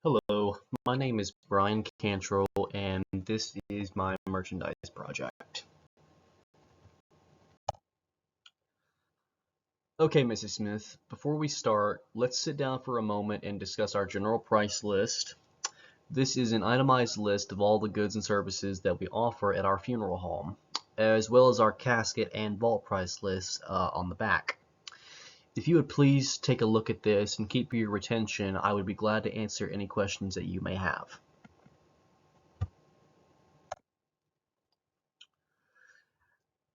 Hello, my name is Brian Cantrell, and this is my merchandise project. Okay, Mrs. Smith, before we start, let's sit down for a moment and discuss our general price list. This is an itemized list of all the goods and services that we offer at our funeral home, as well as our casket and vault price list on the back. If you would please take a look at this and keep your attention, I would be glad to answer any questions that you may have.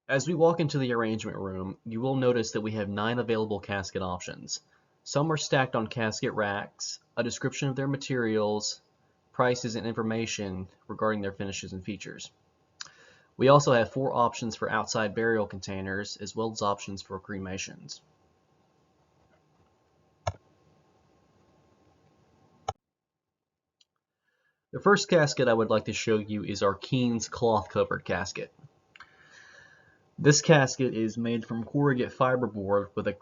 As we walk into the arrangement room, you will notice that we have 9 available casket options. Some are stacked on casket racks, a description of their materials, prices, and information regarding their finishes and features. We also have 4 options for outside burial containers, as well as options for cremations. The first casket I would like to show you is our Keen's cloth-covered casket. This casket is made from corrugate fiberboard with a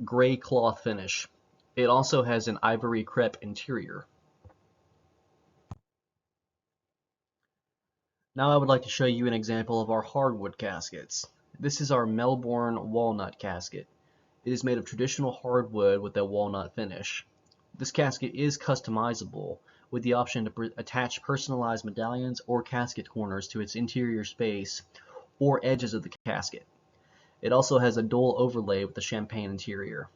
gray cloth finish. It also has an ivory crepe interior. Now I would like to show you an example of our hardwood caskets. This is our Melbourne walnut casket. It is made of traditional hardwood with a walnut finish. This casket is customizable with the option to attach personalized medallions or casket corners to its interior space or edges of the casket. It also has a dual overlay with a champagne interior.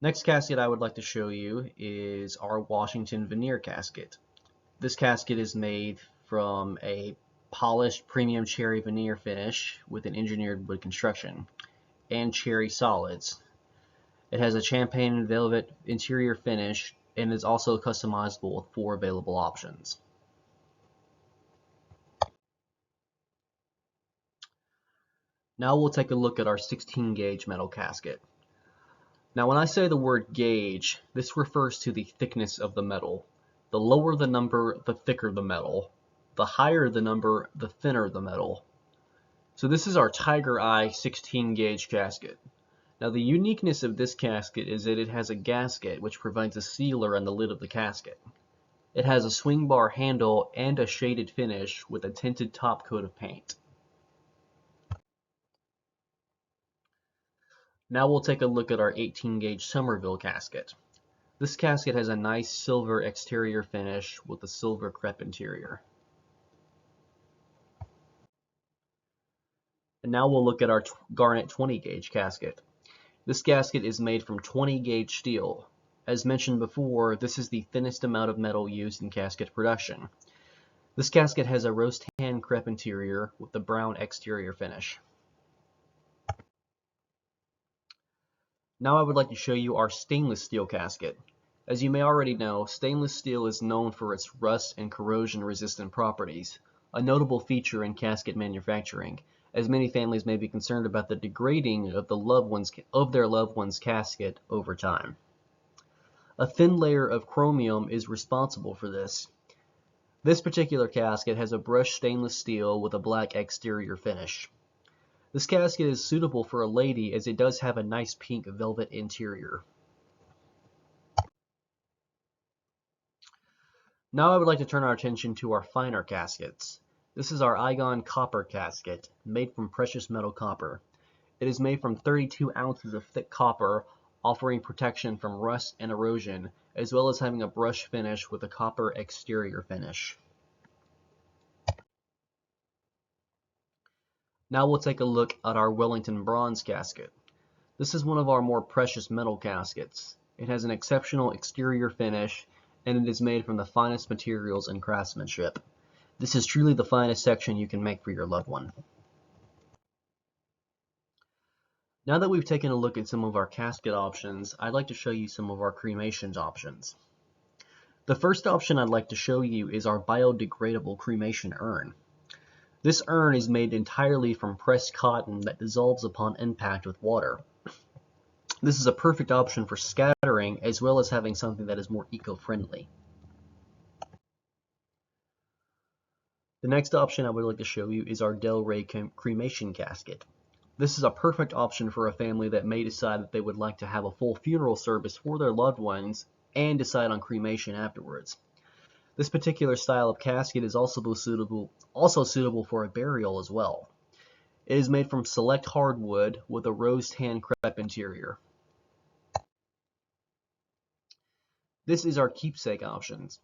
Next casket I would like to show you is our Washington veneer casket. This casket is made from a polished premium cherry veneer finish with an engineered wood construction and cherry solids. It has a champagne and velvet interior finish and is also customizable with 4 available options. Now we'll take a look at our 16 gauge metal casket. Now when I say the word gauge, this refers to the thickness of the metal. The lower the number, the thicker the metal. The higher the number, the thinner the metal. So this is our Tiger Eye 16 gauge casket. Now the uniqueness of this casket is that it has a gasket which provides a sealer on the lid of the casket. It has a swing bar handle and a shaded finish with a tinted top coat of paint. Now we'll take a look at our 18 gauge Somerville casket. This casket has a nice silver exterior finish with a silver crepe interior. And now we'll look at our Garnet 20 gauge casket. This gasket is made from 20 gauge steel. As mentioned before, this is the thinnest amount of metal used in casket production. This casket has a rose tan crepe interior with a brown exterior finish. Now I would like to show you our stainless steel casket. As you may already know, stainless steel is known for its rust and corrosion resistant properties, a notable feature in casket manufacturing, as many families may be concerned about the degrading of their loved one's casket over time. A thin layer of chromium is responsible for this. This particular casket has a brushed stainless steel with a black exterior finish. This casket is suitable for a lady as it does have a nice pink velvet interior. Now I would like to turn our attention to our finer caskets. This is our Igon copper casket, made from precious metal copper. It is made from 32 ounces of thick copper, offering protection from rust and erosion, as well as having a brush finish with a copper exterior finish. Now we'll take a look at our Wellington bronze casket. This is one of our more precious metal caskets. It has an exceptional exterior finish, and it is made from the finest materials and craftsmanship. This is truly the finest section you can make for your loved one. Now that we've taken a look at some of our casket options, I'd like to show you some of our cremation options. The first option I'd like to show you is our biodegradable cremation urn. This urn is made entirely from pressed cotton that dissolves upon impact with water. This is a perfect option for scattering as well as having something that is more eco-friendly. The next option I would like to show you is our Del Rey cremation casket. This is a perfect option for a family that may decide that they would like to have a full funeral service for their loved ones and decide on cremation afterwards. This particular style of casket is also suitable for a burial as well. It is made from select hardwood with a rose tan crepe interior. This is our keepsake options.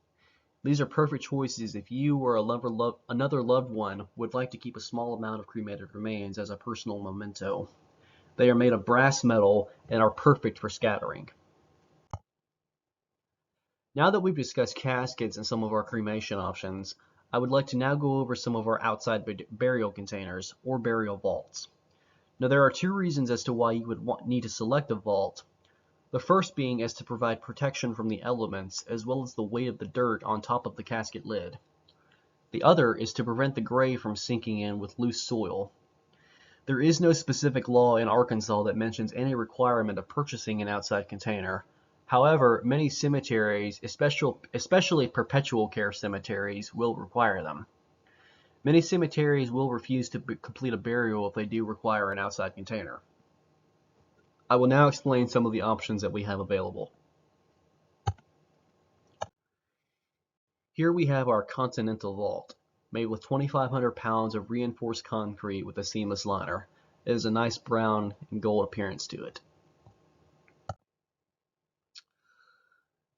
These are perfect choices if you or another loved one would like to keep a small amount of cremated remains as a personal memento. They are made of brass metal and are perfect for scattering. Now that we've discussed caskets and some of our cremation options, I would like to now go over some of our outside burial containers or burial vaults. Now there are two reasons as to why you would need to select a vault. The first being is to provide protection from the elements as well as the weight of the dirt on top of the casket lid. The other is to prevent the grave from sinking in with loose soil. There is no specific law in Arkansas that mentions any requirement of purchasing an outside container. However, many cemeteries, especially perpetual care cemeteries, will require them. Many cemeteries will refuse to complete a burial if they do require an outside container. I will now explain some of the options that we have available. Here we have our Continental Vault, made with 2,500 pounds of reinforced concrete with a seamless liner. It has a nice brown and gold appearance to it.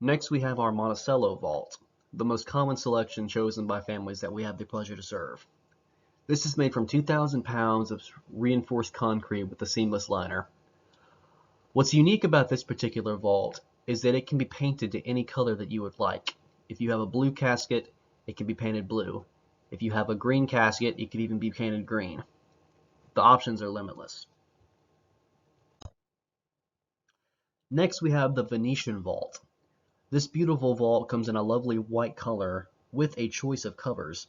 Next we have our Monticello Vault, the most common selection chosen by families that we have the pleasure to serve. This is made from 2,000 pounds of reinforced concrete with a seamless liner. What's unique about this particular vault is that it can be painted to any color that you would like. If you have a blue casket, it can be painted blue. If you have a green casket, it could even be painted green. The options are limitless. Next we have the Venetian Vault. This beautiful vault comes in a lovely white color with a choice of covers.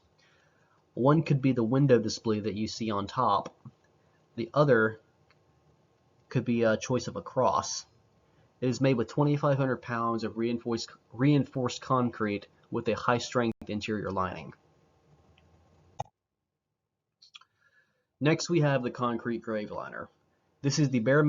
One could be the window display that you see on top. The other could be a choice of a cross. It is made with 2,500 pounds of reinforced concrete with a high-strength interior lining. Next we have the concrete grave liner. This is the bare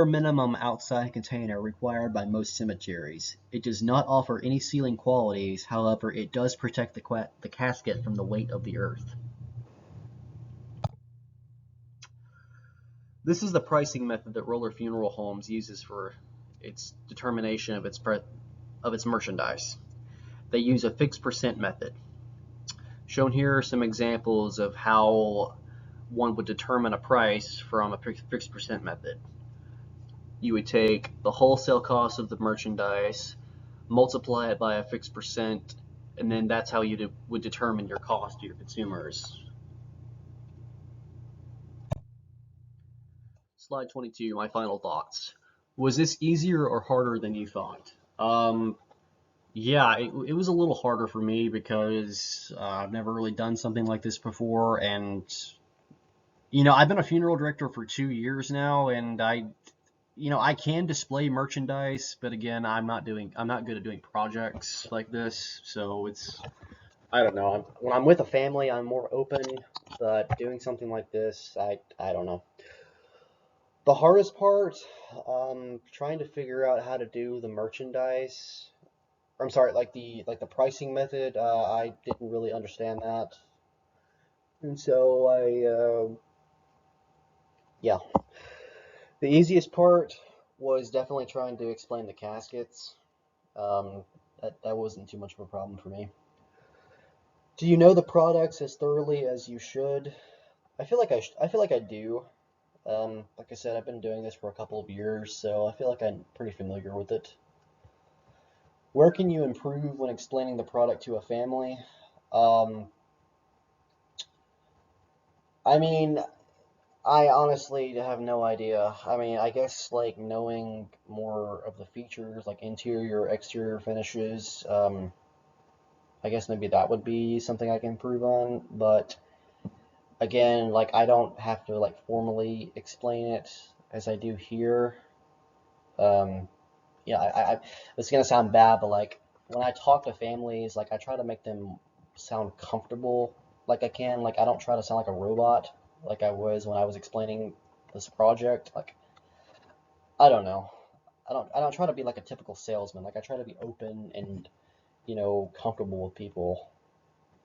minimum outside container required by most cemeteries. It does not offer any sealing qualities, however it does protect the casket from the weight of the earth. This is the pricing method that Roller Funeral Homes uses for its determination of its merchandise. They use a fixed percent method. Shown here are some examples of how one would determine a price from a fixed percent method. You would take the wholesale cost of the merchandise, multiply it by a fixed percent, and then that's how you would determine your cost to your consumers. Slide 22, my final thoughts. Was this easier or harder than you thought? Yeah, it was a little harder for me because I've never really done something like this before, and I've been a funeral director for 2 years now, and I can display merchandise, but again, I'm not good at doing projects like this, so I don't know. When I'm with a family, I'm more open, but doing something like this, I don't know. The hardest part, trying to figure out how to do the merchandise. I'm sorry, like the pricing method. I didn't really understand that, and so yeah. The easiest part was definitely trying to explain the caskets. That wasn't too much of a problem for me. Do you know the products as thoroughly as you should? I feel like I do. Like I said, I've been doing this for a couple of years, so I feel like I'm pretty familiar with it. Where can you improve when explaining the product to a family? Um, I mean, I honestly have no idea. I mean, I guess like knowing more of the features, like interior, exterior finishes, I guess maybe that would be something I can improve on. But again, like I don't have to like formally explain it as I do here. Um, it's gonna sound bad, but like when I talk to families, like I try to make them sound comfortable like I can. Like I don't try to sound like a robot. like I was when I was explaining this project. Like, I don't know. I don't try to be like a typical salesman. Like, I try to be open and, comfortable with people,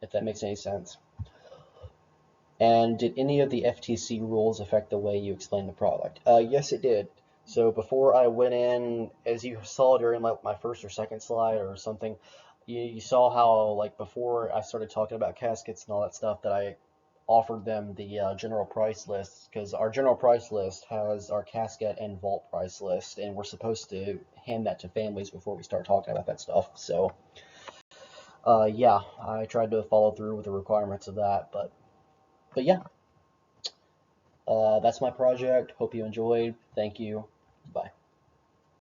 if that makes any sense. And did any of the FTC rules affect the way you explained the product? Yes, it did. So before I went in, as you saw during my first or second slide or something, you saw how, like, before I started talking about caskets and all that stuff, that I offered them the general price list, because our general price list has our casket and vault price list, and we're supposed to hand that to families before we start talking about that stuff. So, yeah, I tried to follow through with the requirements of that, but yeah, that's my project. Hope you enjoyed. Thank you. Bye.